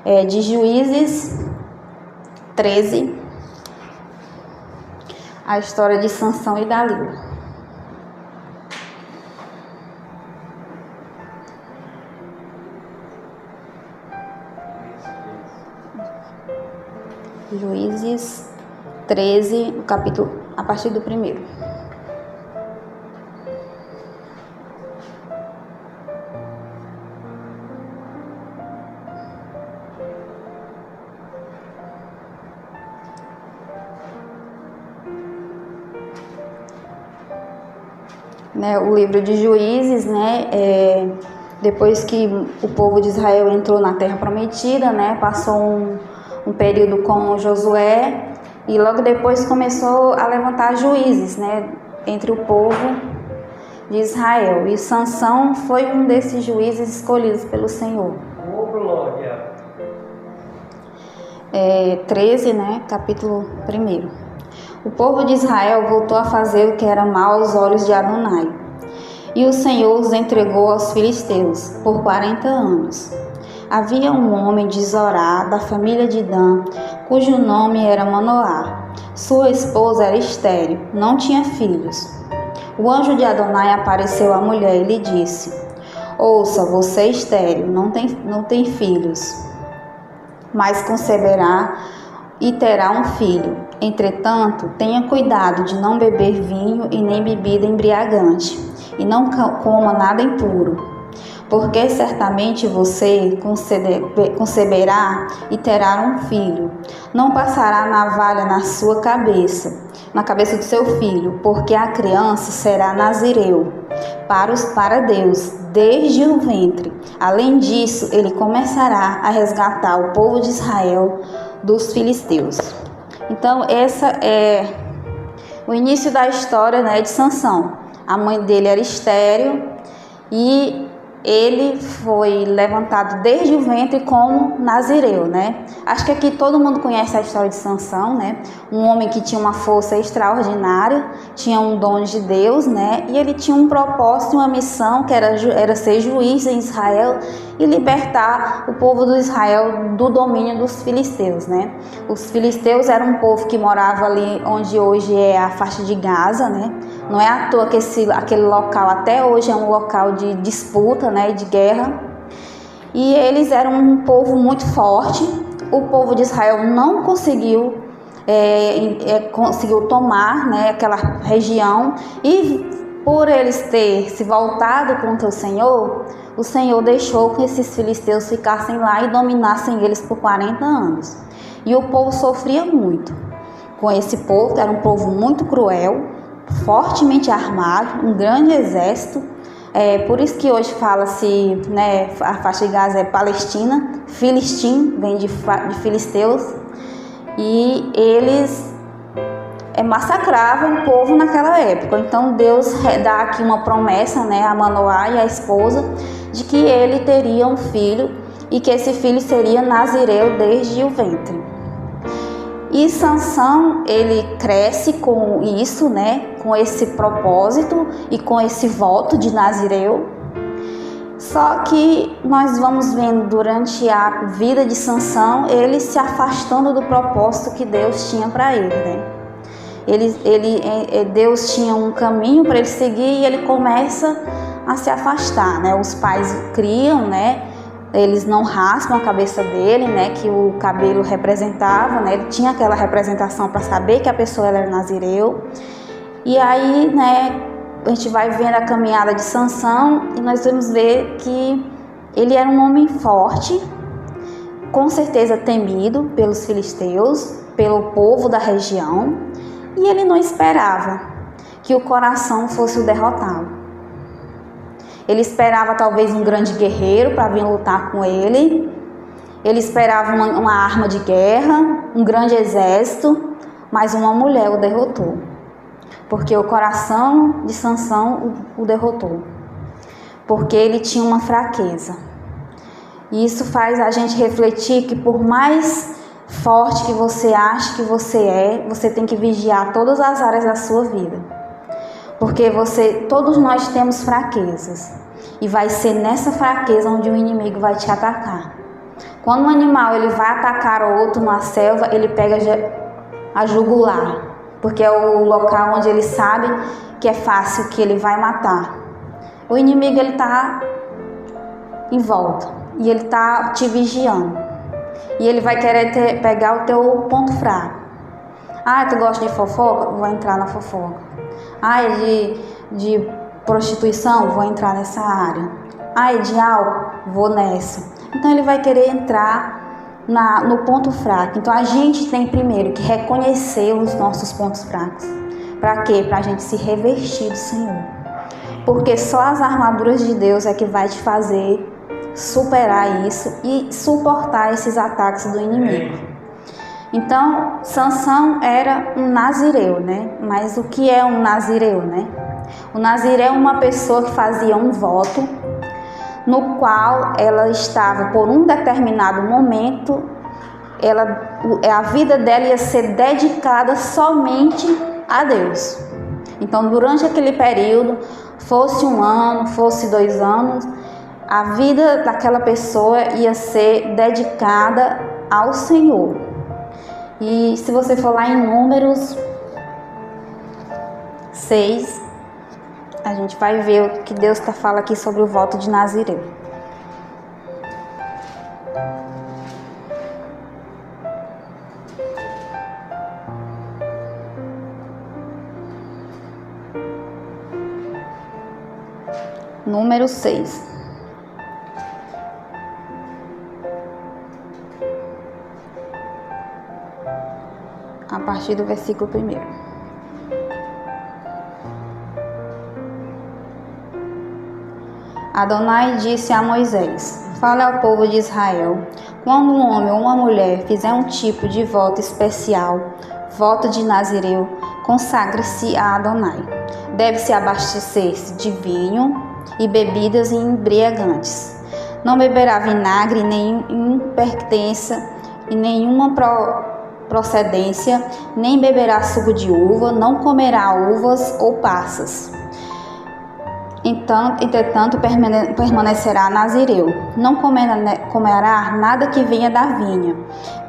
de Juízes 13, a história de Sansão e Dalila. Juízes 13, o capítulo, a partir do 1º. O livro de Juízes, depois que o povo de Israel entrou na Terra Prometida, passou um período com Josué, e logo depois começou a levantar juízes, entre o povo de Israel. E Sansão foi um desses juízes escolhidos pelo Senhor. Oh, glória! 13, capítulo 1. O povo de Israel voltou a fazer o que era mal aos olhos de Adonai, e o Senhor os entregou aos filisteus por 40 anos. Havia um homem de Zorá, da família de Dan, cujo nome era Manoá. Sua esposa era estéril, não tinha filhos. O anjo de Adonai apareceu à mulher e lhe disse: ouça, você é estéril, não tem filhos, mas conceberá e terá um filho. Entretanto, tenha cuidado de não beber vinho e nem bebida embriagante, e não coma nada impuro, porque certamente você conceberá e terá um filho. Não passará navalha na sua cabeça, na cabeça do seu filho, porque a criança será nazireu para Deus desde o ventre. Além disso, ele começará a resgatar o povo de Israel dos filisteus. Então, essa é o início da história, de Sansão. A mãe dele era estéril e ele foi levantado desde o ventre como nazireu, Acho que aqui todo mundo conhece a história de Sansão, Um homem que tinha uma força extraordinária, tinha um dom de Deus, E ele tinha um propósito, uma missão, que era ser juiz em Israel e libertar o povo de Israel do domínio dos filisteus, Os filisteus eram um povo que morava ali onde hoje é a faixa de Gaza, Não é à toa que aquele local até hoje é um local de disputa, de guerra. E eles eram um povo muito forte. O povo de Israel não conseguiu tomar, aquela região. E por eles ter se voltado contra o Senhor deixou que esses filisteus ficassem lá e dominassem eles por 40 anos. E o povo sofria muito com esse povo, que era um povo muito cruel, fortemente armado, um grande exército. Por isso que hoje fala-se, a faixa de Gaza é Palestina, Filistim, vem de filisteus, e eles massacravam o povo naquela época. Então Deus dá aqui uma promessa, a Manoá e a esposa, de que ele teria um filho e que esse filho seria nazireu desde o ventre. E Sansão, ele cresce com isso, com esse propósito e com esse voto de nazireu. Só que nós vamos vendo durante a vida de Sansão, ele se afastando do propósito que Deus tinha para ele, Deus tinha um caminho para ele seguir e ele começa a se afastar, Os pais criam, Eles não raspam a cabeça dele, que o cabelo representava, Ele tinha aquela representação para saber que a pessoa era nazireu. E aí, a gente vai vendo a caminhada de Sansão e nós vamos ver que ele era um homem forte, com certeza temido pelos filisteus, pelo povo da região, e ele não esperava que o coração fosse o derrotá-lo. Ele esperava talvez um grande guerreiro para vir lutar com ele. Ele esperava uma arma de guerra, um grande exército, mas uma mulher o derrotou. Porque o coração de Sansão o derrotou. Porque ele tinha uma fraqueza. E isso faz a gente refletir que por mais forte que você acha que você tem que vigiar todas as áreas da sua vida. Porque todos nós temos fraquezas. E vai ser nessa fraqueza onde o inimigo vai te atacar. Quando um animal ele vai atacar outro na selva, ele pega a jugular, porque é o local onde ele sabe que é fácil que ele vai matar. O inimigo ele está em volta e ele está te vigiando e ele vai querer pegar o teu ponto fraco. Ah, tu gosta de fofoca? Vou entrar na fofoca. Ah, é de prostituição? Vou entrar nessa área. Ah, é de álcool? Vou nessa. Então ele vai querer entrar no ponto fraco. Então a gente tem primeiro que reconhecer os nossos pontos fracos. Para quê? Para a gente se revestir do Senhor. Porque só as armaduras de Deus é que vai te fazer superar isso e suportar esses ataques do inimigo. Então, Sansão era um nazireu, né? Mas o que é um nazireu, né? O nazireu é uma pessoa que fazia um voto no qual ela estava por um determinado momento, a vida dela ia ser dedicada somente a Deus. Então, durante aquele período, fosse 1 ano, fosse 2 anos, a vida daquela pessoa ia ser dedicada ao Senhor. E se você for lá em Números 6, a gente vai ver o que Deus fala aqui sobre o voto de Nazireu. Número 6. A partir do versículo 1. Adonai disse a Moisés: fale ao povo de Israel, quando um homem ou uma mulher fizer um tipo de voto especial, voto de Nazireu, consagre-se a Adonai. Deve-se abastecer-se de vinho e bebidas embriagantes. Não beberá vinagre, nem pertença e nenhuma procedência, nem beberá suco de uva, não comerá uvas ou passas. Entretanto, permanecerá nazireu. Não comerá nada que venha da vinha,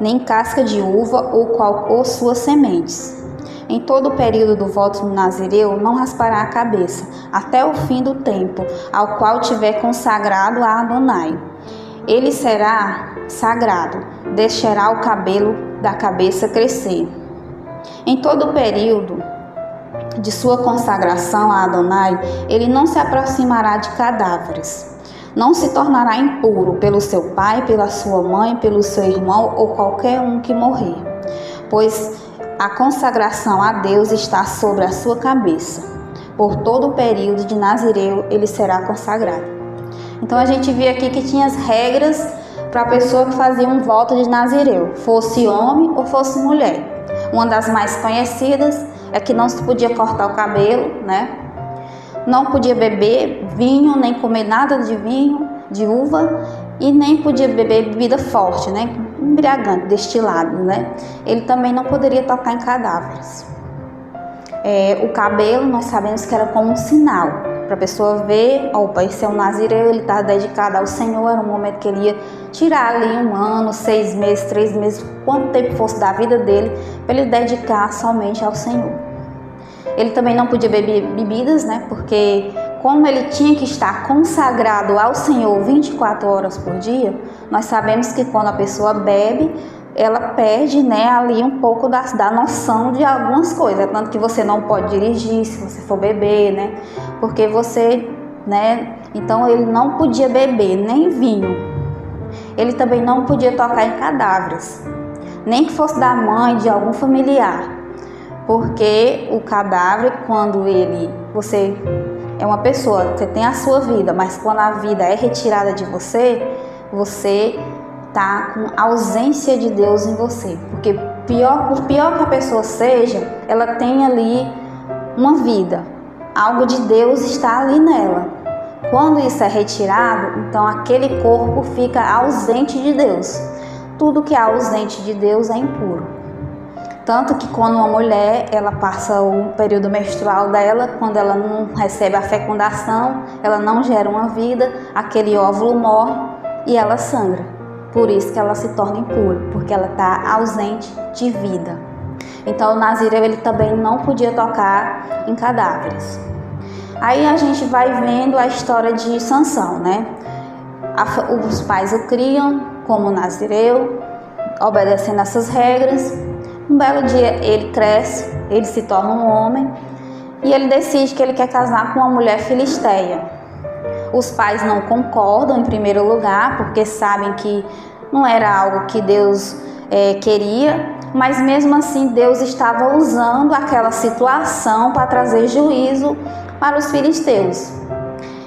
nem casca de uva ou suas sementes. Em todo o período do voto do nazireu, não raspará a cabeça, até o fim do tempo, ao qual tiver consagrado a Adonai. Ele será sagrado, deixará o cabelo da cabeça crescer. Em todo o período de sua consagração a Adonai, ele não se aproximará de cadáveres. Não se tornará impuro pelo seu pai, pela sua mãe, pelo seu irmão ou qualquer um que morrer, pois a consagração a Deus está sobre a sua cabeça. Por todo o período de Nazireu, ele será consagrado. Então a gente vê aqui que tinha as regras para a pessoa que fazia um voto de Nazireu, fosse homem ou fosse mulher. Uma das mais conhecidas é que não se podia cortar o cabelo, né? Não podia beber vinho, nem comer nada de vinho, de uva, e nem podia beber bebida forte, né? Embriagante, destilado, né? Ele também não poderia tocar em cadáveres. O cabelo, nós sabemos que era como um sinal, para a pessoa ver, opa, esse é um nazireu, ele está dedicado ao Senhor, era um momento que ele ia tirar ali 1 ano, 6 meses, 3 meses, quanto tempo fosse da vida dele, para ele dedicar somente ao Senhor. Ele também não podia beber bebidas, né? Porque como ele tinha que estar consagrado ao Senhor 24 horas por dia, nós sabemos que quando a pessoa bebe, ela perde, né, ali um pouco da noção de algumas coisas. Tanto que você não pode dirigir se você for beber, né? Porque você, né? Então ele não podia beber nem vinho. Ele também não podia tocar em cadáveres, nem que fosse da mãe, de algum familiar. Porque o cadáver, quando você é uma pessoa, você tem a sua vida, mas quando a vida é retirada de você, você está com ausência de Deus em você. Porque por pior que a pessoa seja, ela tem ali uma vida, algo de Deus está ali nela. Quando isso é retirado, então aquele corpo fica ausente de Deus. Tudo que é ausente de Deus é impuro. Tanto que quando uma mulher, ela passa o período menstrual dela, quando ela não recebe a fecundação, ela não gera uma vida, aquele óvulo morre e ela sangra. Por isso que ela se torna impura, porque ela está ausente de vida. Então o nazireu ele também não podia tocar em cadáveres. Aí a gente vai vendo a história de Sansão, né? Os pais o criam como nazireu, obedecendo essas regras. Um belo dia ele cresce, ele se torna um homem e ele decide que ele quer casar com uma mulher filisteia. Os pais não concordam em primeiro lugar, porque sabem que não era algo que Deus queria, mas mesmo assim Deus estava usando aquela situação para trazer juízo para os filisteus.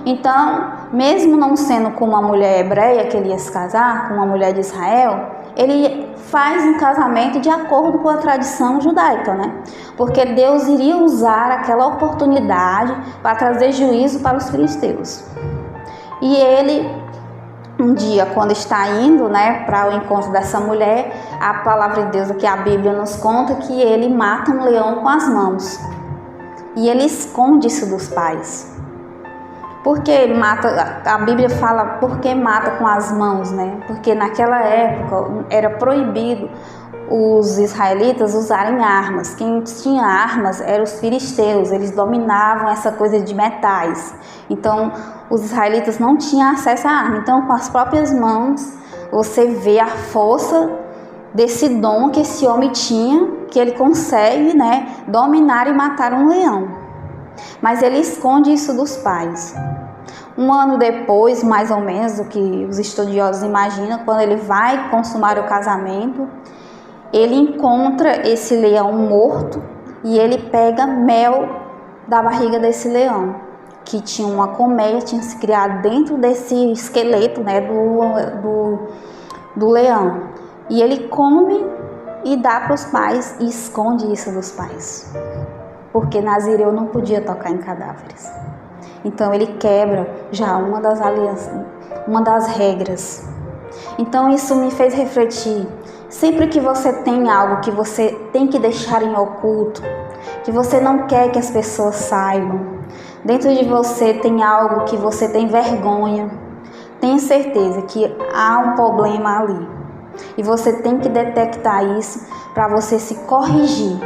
Então, mesmo não sendo com uma mulher hebreia que ele ia se casar, com uma mulher de Israel, ele faz um casamento de acordo com a tradição judaica, né? Porque Deus iria usar aquela oportunidade para trazer juízo para os filisteus. E ele, um dia, quando está indo, né, para o encontro dessa mulher, a palavra de Deus aqui, a Bíblia nos conta que ele mata um leão com as mãos. E ele esconde isso dos pais. Porque mata, a Bíblia fala porque mata com as mãos, né? Porque naquela época era proibido os israelitas usarem armas. Quem tinha armas eram os filisteus, eles dominavam essa coisa de metais. Então os israelitas não tinham acesso à arma. Então com as próprias mãos você vê a força desse dom que esse homem tinha, que ele consegue, né, dominar e matar um leão. Mas ele esconde isso dos pais. Um ano depois, mais ou menos, do que os estudiosos imaginam, quando ele vai consumar o casamento, ele encontra esse leão morto e ele pega mel da barriga desse leão, que tinha uma colmeia, tinha se criado dentro desse esqueleto, né, do leão. E ele come e dá para os pais e esconde isso dos pais. Porque nazireu não podia tocar em cadáveres. Então ele quebra já uma das alianças, uma das regras. Então isso me fez refletir. Sempre que você tem algo que você tem que deixar em oculto, que você não quer que as pessoas saibam, dentro de você tem algo que você tem vergonha, tenha certeza que há um problema ali. E você tem que detectar isso para você se corrigir.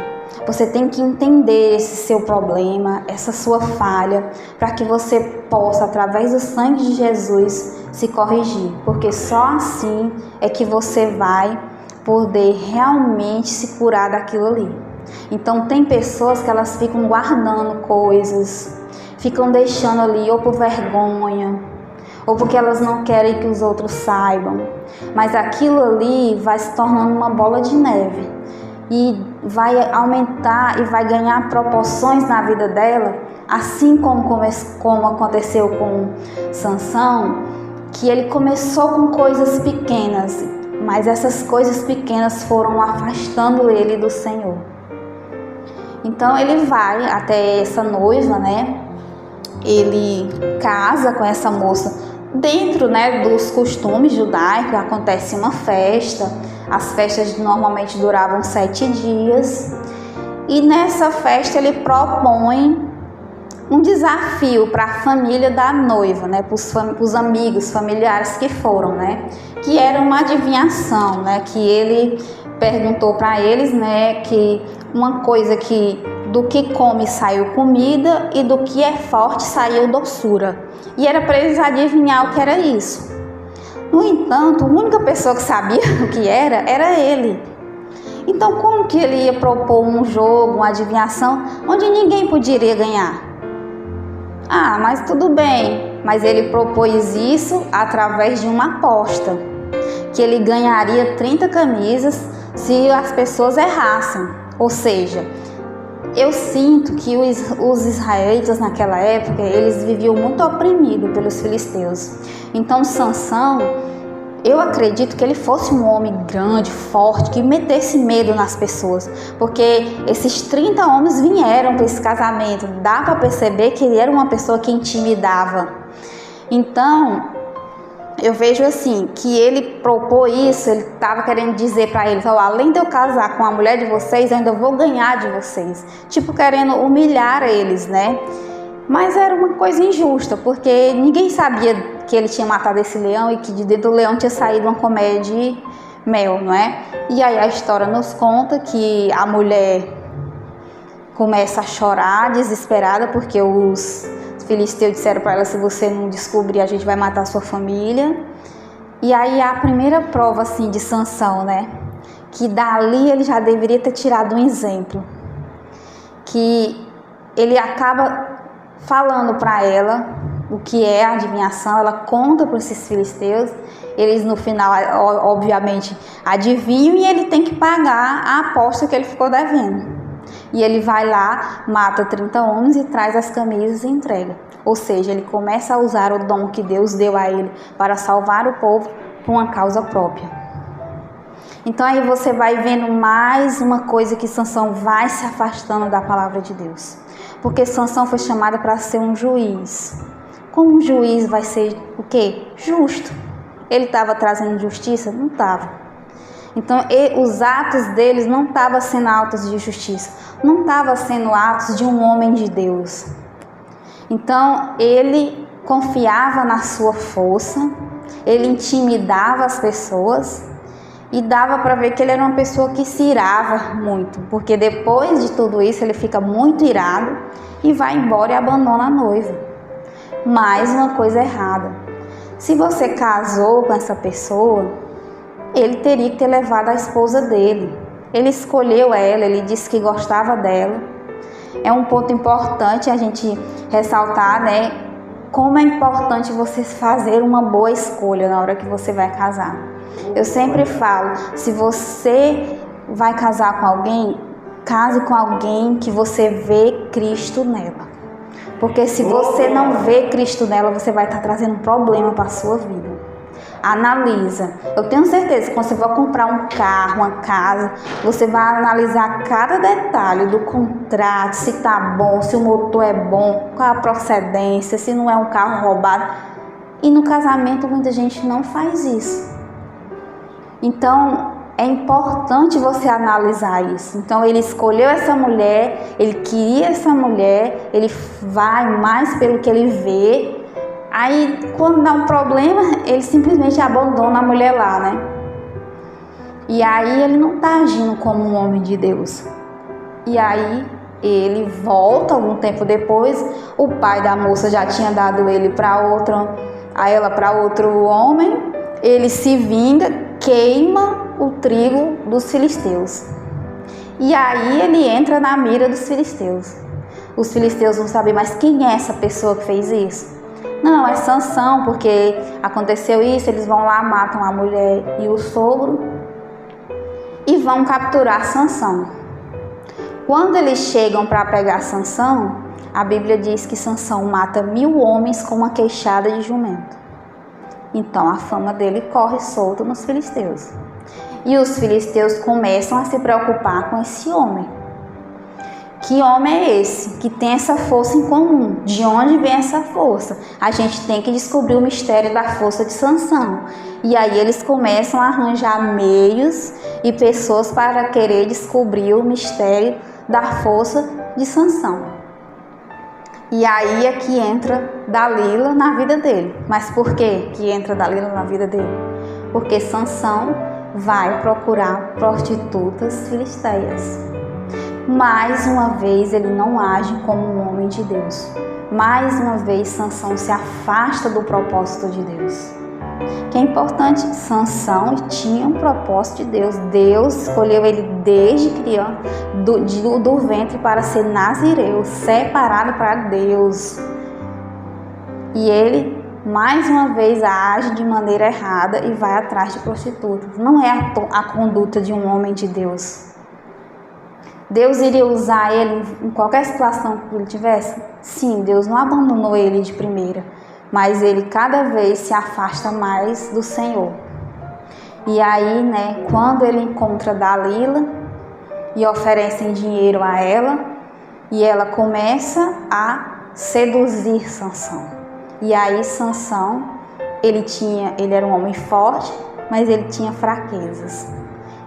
Você tem que entender esse seu problema, essa sua falha, para que você possa, através do sangue de Jesus, se corrigir. Porque só assim é que você vai poder realmente se curar daquilo ali. Então tem pessoas que elas ficam guardando coisas, ficam deixando ali ou por vergonha, ou porque elas não querem que os outros saibam. Mas aquilo ali vai se tornando uma bola de neve e vai aumentar e vai ganhar proporções na vida dela, assim como aconteceu com Sansão, que ele começou com coisas pequenas, mas essas coisas pequenas foram afastando ele do Senhor. Então ele vai até essa noiva, né? Ele casa com essa moça dentro, né, dos costumes judaicos. Acontece uma festa. As festas normalmente duravam 7 dias. E nessa festa ele propõe um desafio para a família da noiva, né, para os amigos, familiares que foram, né, que era uma adivinhação, né, que ele perguntou para eles, né, que uma coisa que do que come saiu comida e do que é forte saiu doçura. E era para eles adivinhar o que era isso. No entanto, a única pessoa que sabia o que era ele. Então, como que ele ia propor um jogo, uma adivinhação, onde ninguém poderia ganhar? Ah, mas tudo bem. Mas ele propôs isso através de uma aposta, que ele ganharia 30 camisas se as pessoas errassem. Ou seja, eu sinto que os israelitas naquela época, eles viviam muito oprimidos pelos filisteus. Então Sansão, eu acredito que ele fosse um homem grande, forte, que metesse medo nas pessoas. Porque esses 30 homens vieram para esse casamento. Dá para perceber que ele era uma pessoa que intimidava. Então eu vejo assim, que ele propôs isso, ele estava querendo dizer para eles, além de eu casar com a mulher de vocês, eu ainda vou ganhar de vocês. Tipo, querendo humilhar eles, né? Mas era uma coisa injusta, porque ninguém sabia que ele tinha matado esse leão e que de dentro do leão tinha saído uma colmeia de mel, não é? E aí a história nos conta que a mulher começa a chorar desesperada porque os filisteus disseram para ela: se você não descobrir, a gente vai matar a sua família. E aí a primeira prova assim de Sansão, né? Que dali ele já deveria ter tirado um exemplo, que ele acaba falando para ela o que é a adivinhação. Ela conta para esses filisteus, eles no final obviamente adivinham e ele tem que pagar a aposta que ele ficou devendo. E ele vai lá, mata 30 homens e traz as camisas e entrega. Ou seja, ele começa a usar o dom que Deus deu a ele para salvar o povo por uma causa própria. Então aí você vai vendo mais uma coisa que Sansão vai se afastando da palavra de Deus. Porque Sansão foi chamado para ser um juiz. Como um juiz vai ser o quê? Justo. Ele estava trazendo justiça? Não estava. Então os atos deles não estavam sendo atos de justiça. Não estavam sendo atos de um homem de Deus. Então ele confiava na sua força. Ele intimidava as pessoas. E dava para ver que ele era uma pessoa que se irava muito. Porque depois de tudo isso ele fica muito irado e vai embora e abandona a noiva. Mais uma coisa errada. Se você casou com essa pessoa, ele teria que ter levado a esposa dele. Ele escolheu ela, ele disse que gostava dela. É um ponto importante a gente ressaltar, né? Como é importante você fazer uma boa escolha na hora que você vai casar. Eu sempre falo, se você vai casar com alguém, case com alguém que você vê Cristo nela. Porque se você não vê Cristo nela, você vai estar trazendo um problema para a sua vida. Analisa. Eu tenho certeza que quando você for comprar um carro, uma casa, você vai analisar cada detalhe do contrato, se está bom, se o motor é bom, qual a procedência, se não é um carro roubado. E no casamento muita gente não faz isso. Então é importante você analisar isso. Então ele escolheu essa mulher, ele queria essa mulher, ele vai mais pelo que ele vê. Aí quando dá um problema, ele simplesmente abandona a mulher lá, né? E aí ele não está agindo como um homem de Deus. E aí ele volta algum tempo depois, o pai da moça já tinha dado ele para ela para outro homem. Ele se vinga, queima o trigo dos filisteus. E aí ele entra na mira dos filisteus. Os filisteus vão saber, mas quem é essa pessoa que fez isso? Não, é Sansão, porque aconteceu isso. Eles vão lá, matam a mulher e o sogro e vão capturar Sansão. Quando eles chegam para pegar Sansão, a Bíblia diz que Sansão mata 1000 homens com uma queixada de jumento. Então a fama dele corre solta nos filisteus. E os filisteus começam a se preocupar com esse homem. Que homem é esse que tem essa força em comum? De onde vem essa força? A gente tem que descobrir o mistério da força de Sansão. E aí eles começam a arranjar meios e pessoas para querer descobrir o mistério da força de Sansão. E aí é que entra Dalila na vida dele. Mas por que entra Dalila na vida dele? Porque Sansão vai procurar prostitutas filisteias. Mais uma vez ele não age como um homem de Deus. Mais uma vez Sansão se afasta do propósito de Deus. Que é importante, Sansão tinha um propósito de Deus. Deus escolheu ele desde criança, do ventre, para ser nazireu, separado para Deus. E ele, mais uma vez, age de maneira errada e vai atrás de prostitutas. Não é a conduta de um homem de Deus. Deus iria usar ele em qualquer situação que ele tivesse? Sim, Deus não abandonou ele de primeira, mas ele cada vez se afasta mais do Senhor. E aí, né, quando ele encontra Dalila e oferecem dinheiro a ela, e ela começa a seduzir Sansão. E aí Sansão, ele era um homem forte, mas ele tinha fraquezas.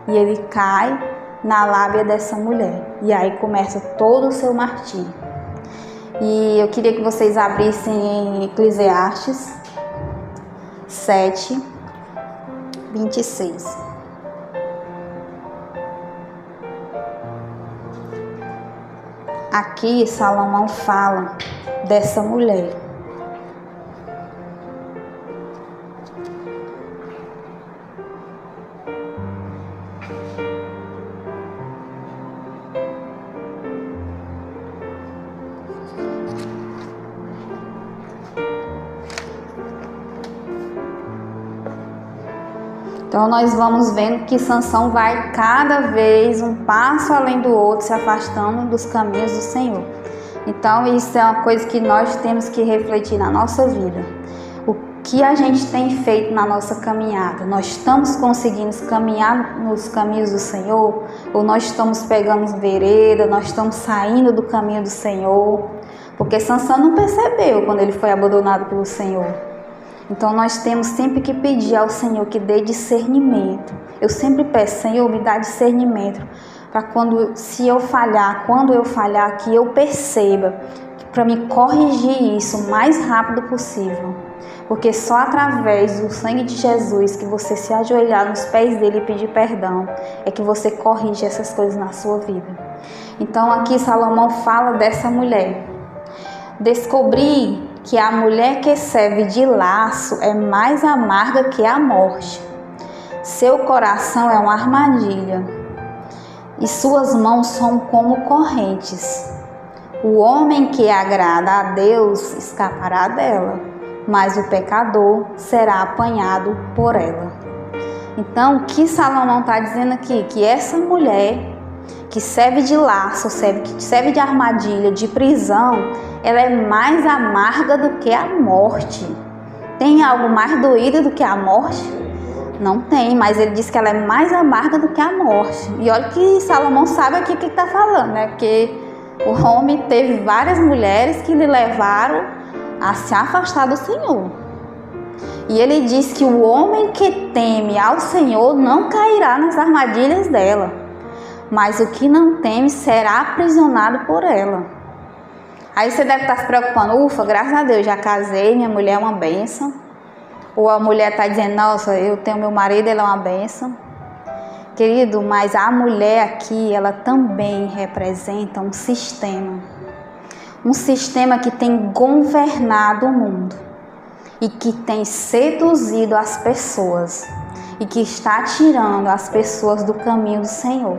E ele cai na lábia dessa mulher. E aí começa todo o seu martírio. E eu queria que vocês abrissem em Eclesiastes, 7, 26. Aqui Salomão fala dessa mulher. Então nós vamos vendo que Sansão vai cada vez um passo além do outro, se afastando dos caminhos do Senhor. Então isso é uma coisa que nós temos que refletir na nossa vida. O que a gente tem feito na nossa caminhada? Nós estamos conseguindo caminhar nos caminhos do Senhor? Ou nós estamos pegando vereda, nós estamos saindo do caminho do Senhor? Porque Sansão não percebeu quando ele foi abandonado pelo Senhor. Então nós temos sempre que pedir ao Senhor que dê discernimento. Eu sempre peço, Senhor, me dá discernimento para quando eu falhar, que eu perceba, para me corrigir isso o mais rápido possível. Porque só através do sangue de Jesus, que você se ajoelhar nos pés dele e pedir perdão, é que você corrige essas coisas na sua vida. Então aqui Salomão fala dessa mulher. Descobri que a mulher que serve de laço é mais amarga que a morte. Seu coração é uma armadilha e suas mãos são como correntes. O homem que agrada a Deus escapará dela, mas o pecador será apanhado por ela. Então, o que Salomão está dizendo aqui? Que essa mulher que serve de laço, que serve de armadilha, de prisão, ela é mais amarga do que a morte. Tem algo mais doído do que a morte? Não tem, mas ele diz que ela é mais amarga do que a morte. E olha que Salomão sabe aqui o que está falando, né? Porque o homem teve várias mulheres que lhe levaram a se afastar do Senhor. E ele diz que o homem que teme ao Senhor não cairá nas armadilhas dela, mas o que não teme será aprisionado por ela. Aí você deve estar se preocupando, ufa, graças a Deus, já casei, minha mulher é uma bênção. Ou a mulher está dizendo, nossa, eu tenho meu marido, ele é uma bênção. Querido, mas a mulher aqui, ela também representa um sistema. Um sistema que tem governado o mundo e que tem seduzido as pessoas e que está tirando as pessoas do caminho do Senhor.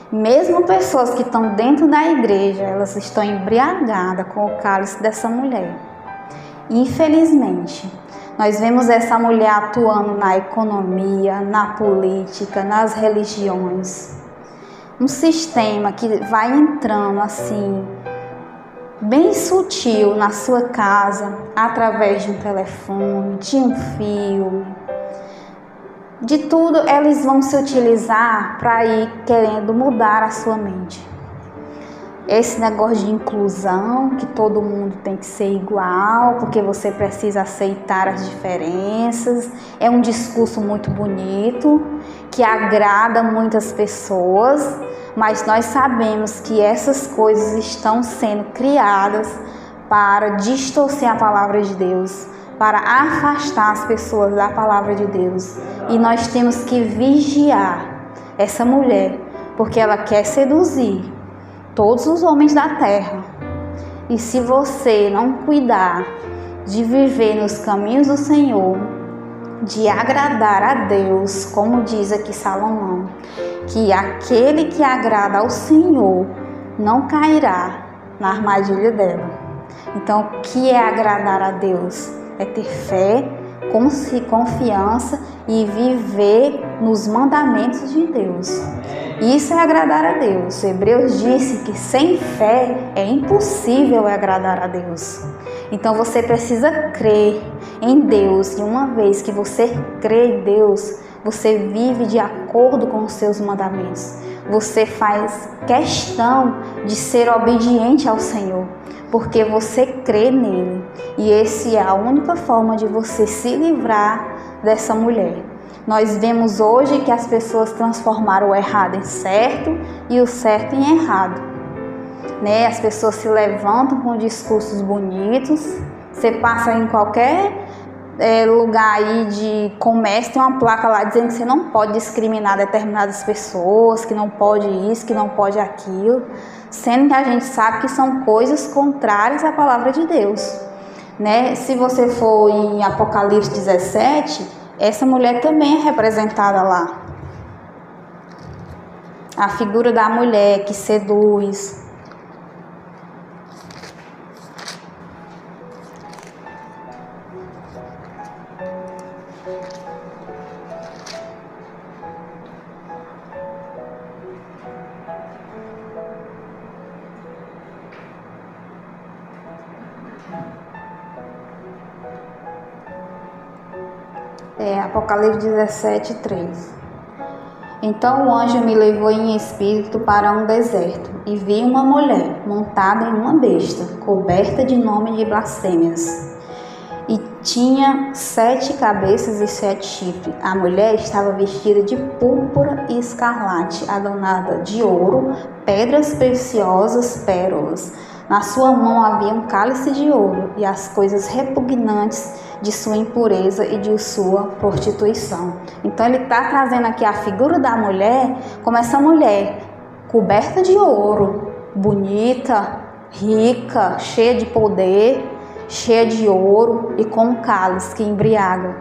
Mesmo pessoas que estão dentro da igreja, elas estão embriagadas com o cálice dessa mulher. Infelizmente, nós vemos essa mulher atuando na economia, na política, nas religiões. Um sistema que vai entrando assim, bem sutil na sua casa, através de um telefone, de um filme. De tudo, eles vão se utilizar para ir querendo mudar a sua mente. Esse negócio de inclusão, que todo mundo tem que ser igual, porque você precisa aceitar as diferenças, é um discurso muito bonito, que agrada muitas pessoas, mas nós sabemos que essas coisas estão sendo criadas para distorcer a palavra de Deus, para afastar as pessoas da palavra de Deus. E nós temos que vigiar essa mulher, porque ela quer seduzir todos os homens da terra. E se você não cuidar de viver nos caminhos do Senhor, de agradar a Deus, como diz aqui Salomão, que aquele que agrada ao Senhor não cairá na armadilha dela. Então, o que é agradar a Deus? É ter fé, confiança e viver nos mandamentos de Deus. Isso é agradar a Deus. Hebreus disse que sem fé é impossível agradar a Deus. Então você precisa crer em Deus. E uma vez que você crê em Deus, você vive de acordo com os seus mandamentos. Você faz questão de ser obediente ao Senhor, porque você crê nele. E essa é a única forma de você se livrar dessa mulher. Nós vemos hoje que as pessoas transformaram o errado em certo e o certo em errado. As pessoas se levantam com discursos bonitos. Você passa em qualquer lugar aí de comércio tem uma placa lá dizendo que você não pode discriminar determinadas pessoas, que não pode isso, que não pode aquilo, sendo que a gente sabe que são coisas contrárias à palavra de Deus, né? Se você for em Apocalipse 17, essa mulher também é representada lá. A figura da mulher que seduz. Apocalipse 17, 3. Então o anjo me levou em espírito para um deserto, e vi uma mulher montada em uma besta, coberta de nome de blasfêmias, e tinha 7 cabeças e 7 chifres. A mulher estava vestida de púrpura e escarlate, adornada de ouro, pedras preciosas, pérolas. Na sua mão havia um cálice de ouro, e as coisas repugnantes de sua impureza e de sua prostituição. Então ele está trazendo aqui a figura da mulher como essa mulher coberta de ouro, bonita, rica, cheia de poder, cheia de ouro e com um cálice que embriaga.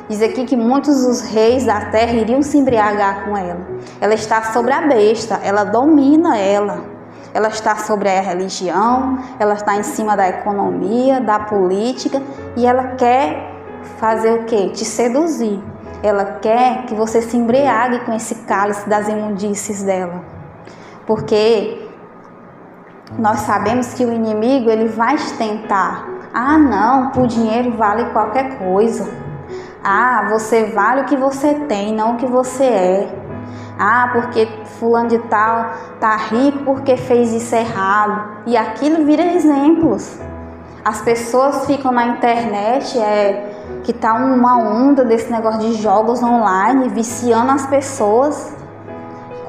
Diz aqui que muitos dos reis da terra iriam se embriagar com ela. Ela está sobre a besta, ela domina ela. Ela está sobre a religião, ela está em cima da economia, da política, e ela quer fazer o quê? Te seduzir. Ela quer que você se embriague com esse cálice das imundícies dela. Porque nós sabemos que o inimigo, ele vai te tentar. Ah, não, por dinheiro vale qualquer coisa. Ah, você vale o que você tem, não o que você é. Ah, porque fulano de tal tá rico porque fez isso errado. E aquilo vira exemplos. As pessoas ficam na internet, que tá uma onda desse negócio de jogos online, viciando as pessoas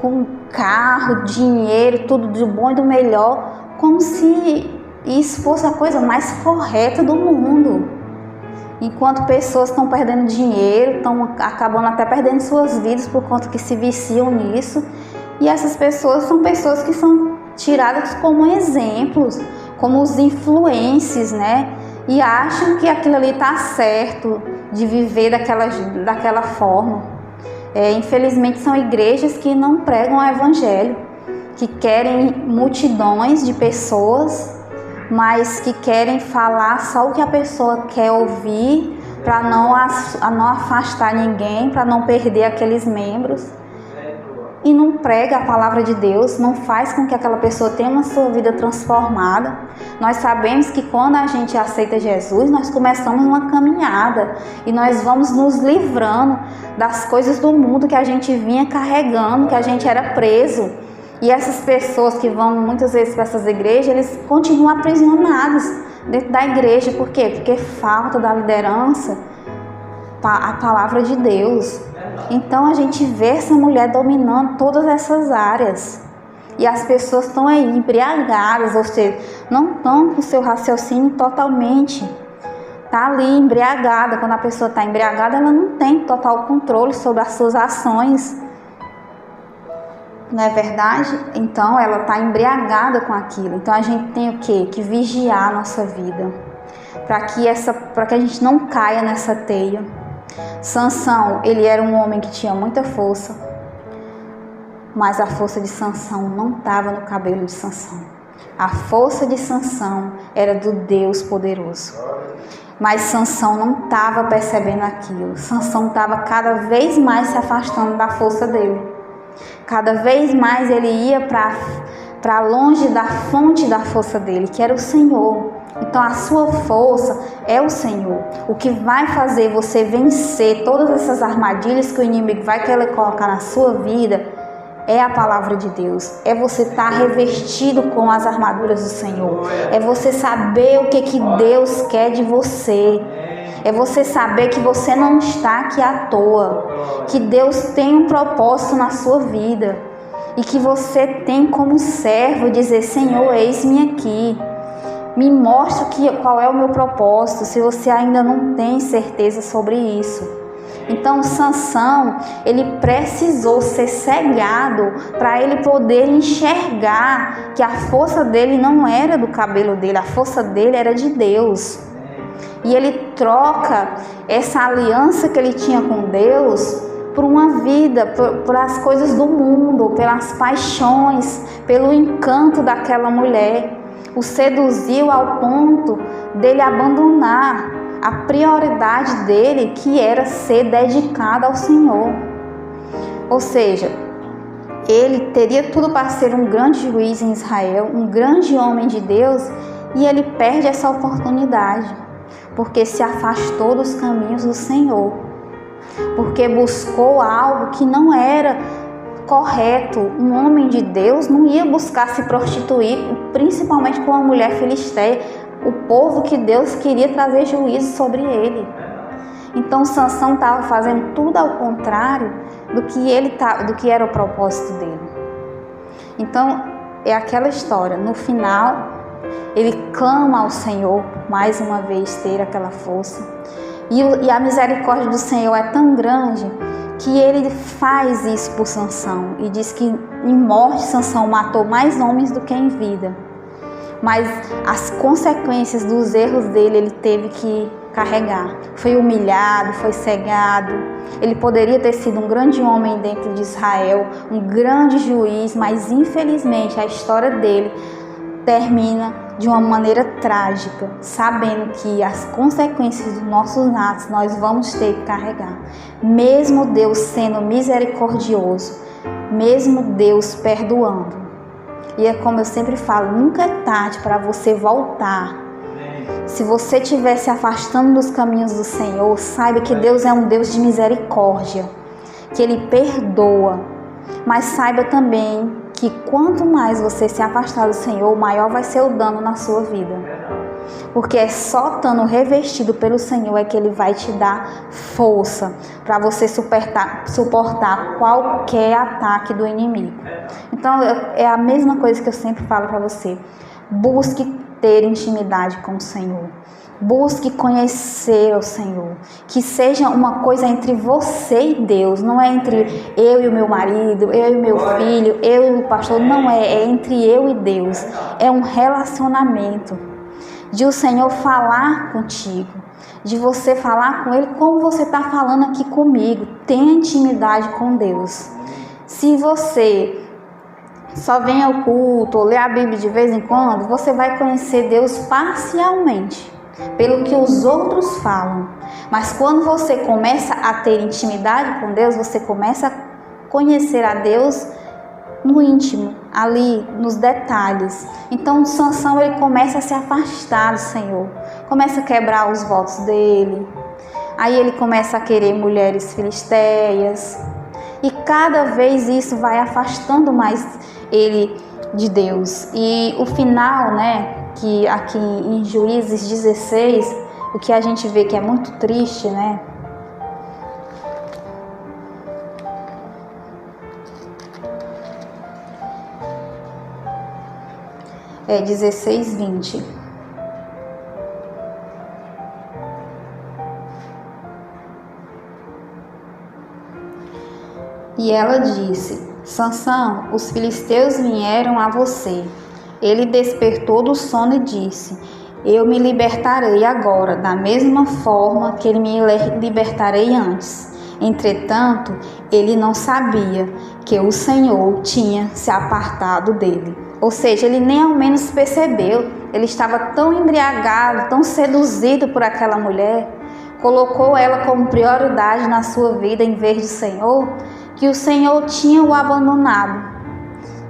com carro, dinheiro, tudo do bom e do melhor, como se isso fosse a coisa mais correta do mundo. Enquanto pessoas estão perdendo dinheiro, estão acabando até perdendo suas vidas por conta que se viciam nisso. E essas pessoas são pessoas que são tiradas como exemplos, como os influencers, né? E acham que aquilo ali está certo, de viver daquela forma. Infelizmente são igrejas que não pregam o evangelho, que querem multidões de pessoas, mas que querem falar só o que a pessoa quer ouvir, para não afastar ninguém, para não perder aqueles membros, e não prega a palavra de Deus, não faz com que aquela pessoa tenha uma sua vida transformada. Nós sabemos que quando a gente aceita Jesus, nós começamos uma caminhada, e nós vamos nos livrando das coisas do mundo que a gente vinha carregando, que a gente era preso. E essas pessoas que vão muitas vezes para essas igrejas, eles continuam aprisionados dentro da igreja. Por quê? Porque falta da liderança a palavra de Deus. Então a gente vê essa mulher dominando todas essas áreas. E as pessoas estão aí embriagadas, ou seja, não estão com o seu raciocínio totalmente. Está ali embriagada. Quando a pessoa está embriagada, ela não tem total controle sobre as suas ações. Não é verdade? Então ela está embriagada com aquilo. Então a gente tem o quê? Que vigiar a nossa vida, para que a gente não caia nessa teia. Sansão, ele era um homem que tinha muita força, mas a força de Sansão não estava no cabelo de Sansão. A força de Sansão era do Deus poderoso. Mas Sansão não estava percebendo aquilo. Sansão estava cada vez mais se afastando da força dele. Cada vez mais ele ia para longe da fonte da força dele, que era o Senhor. Então a sua força é o Senhor. O que vai fazer você vencer todas essas armadilhas que o inimigo vai querer colocar na sua vida é a palavra de Deus. É você estar revestido com as armaduras do Senhor. É você saber o que Deus quer de você. É você saber que você não está aqui à toa, que Deus tem um propósito na sua vida e que você tem como servo dizer: Senhor, eis-me aqui. Me mostra qual é o meu propósito, se você ainda não tem certeza sobre isso. Então Sansão, ele precisou ser cegado para ele poder enxergar que a força dele não era do cabelo dele, a força dele era de Deus. E ele troca essa aliança que ele tinha com Deus por uma vida, por as coisas do mundo, pelas paixões, pelo encanto daquela mulher. O seduziu ao ponto dele abandonar a prioridade dele, que era ser dedicado ao Senhor. Ou seja, ele teria tudo para ser um grande juiz em Israel, um grande homem de Deus, e ele perde essa oportunidade, porque se afastou dos caminhos do Senhor, porque buscou algo que não era correto. Um homem de Deus não ia buscar se prostituir, principalmente com uma mulher filisteia, o povo que Deus queria trazer juízo sobre ele. Então Sansão estava fazendo tudo ao contrário do que era o propósito dele. Então é aquela história, no final ele clama ao Senhor mais uma vez ter aquela força, e a misericórdia do Senhor é tão grande que ele faz isso por Sansão, e diz que em morte Sansão matou mais homens do que em vida. Mas as consequências dos erros dele, ele teve que carregar. Foi humilhado, foi cegado. Ele poderia ter sido um grande homem dentro de Israel, um grande juiz, mas infelizmente a história dele termina de uma maneira trágica, sabendo que as consequências dos nossos atos nós vamos ter que carregar. Mesmo Deus sendo misericordioso, mesmo Deus perdoando. E é como eu sempre falo, nunca é tarde para você voltar. Se você estiver se afastando dos caminhos do Senhor, saiba que Deus é um Deus de misericórdia, que Ele perdoa. Mas saiba também que quanto mais você se afastar do Senhor, maior vai ser o dano na sua vida. Porque é só estando revestido pelo Senhor é que Ele vai te dar força para você suportar qualquer ataque do inimigo. Então é a mesma coisa que eu sempre falo para você. Busque ter intimidade com o Senhor. Busque conhecer o Senhor. Que seja uma coisa entre você e Deus. Não é entre eu e o meu marido, eu e o meu filho, eu e o pastor. Não é, é entre eu e Deus. É um relacionamento. De o Senhor falar contigo. De você falar com Ele como você está falando aqui comigo. Tenha intimidade com Deus. Se você só vem ao culto ou lê a Bíblia de vez em quando, você vai conhecer Deus parcialmente, pelo que os outros falam. Mas quando você começa a ter intimidade com Deus, você começa a conhecer a Deus no íntimo, ali nos detalhes. Então Sansão, ele começa a se afastar do Senhor, começa a quebrar os votos dele. Aí ele começa a querer mulheres filisteias, e cada vez isso vai afastando mais ele de Deus. E o final, que aqui em Juízes 16, o que a gente vê que é muito triste, é 16:20. E ela disse: Sansão, os filisteus vieram a você. Ele despertou do sono e disse: eu me libertarei agora, da mesma forma que ele me libertarei antes. Entretanto, ele não sabia que o Senhor tinha se apartado dele. Ou seja, ele nem ao menos percebeu. Ele estava tão embriagado, tão seduzido por aquela mulher, colocou ela como prioridade na sua vida em vez do Senhor, que o Senhor tinha o abandonado,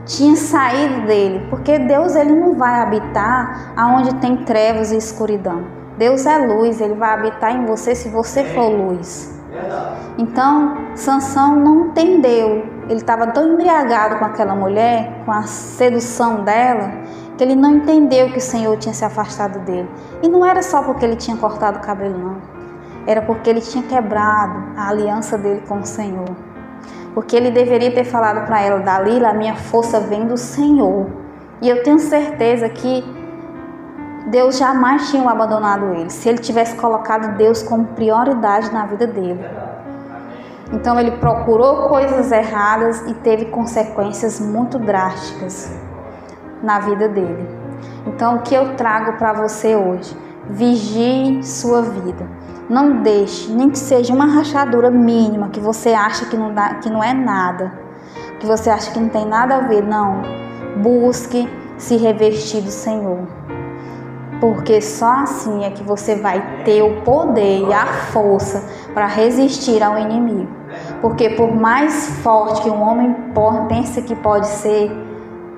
tinha saído dele, porque Deus, ele não vai habitar aonde tem trevas e escuridão. Deus é luz, ele vai habitar em você se você for luz. Então Sansão não entendeu, ele estava tão embriagado com aquela mulher, com a sedução dela, que ele não entendeu que o Senhor tinha se afastado dele. E não era só porque ele tinha cortado o cabelo, não, era porque ele tinha quebrado a aliança dele com o Senhor. Porque ele deveria ter falado para ela: Dalila, a minha força vem do Senhor. E eu tenho certeza que Deus jamais tinha abandonado ele, se ele tivesse colocado Deus como prioridade na vida dele. Então ele procurou coisas erradas e teve consequências muito drásticas na vida dele. Então o que eu trago para você hoje? Vigie sua vida. Não deixe, nem que seja uma rachadura mínima, que você acha que não é nada, que você acha que não tem nada a ver, não. Busque se revestir do Senhor. Porque só assim é que você vai ter o poder e a força para resistir ao inimigo. Porque por mais forte que um homem pensa que pode ser,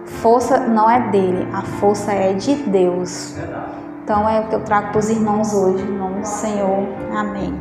força não é dele, a força é de Deus. Então é o que eu trago para os irmãos hoje, em nome do Senhor. Amém.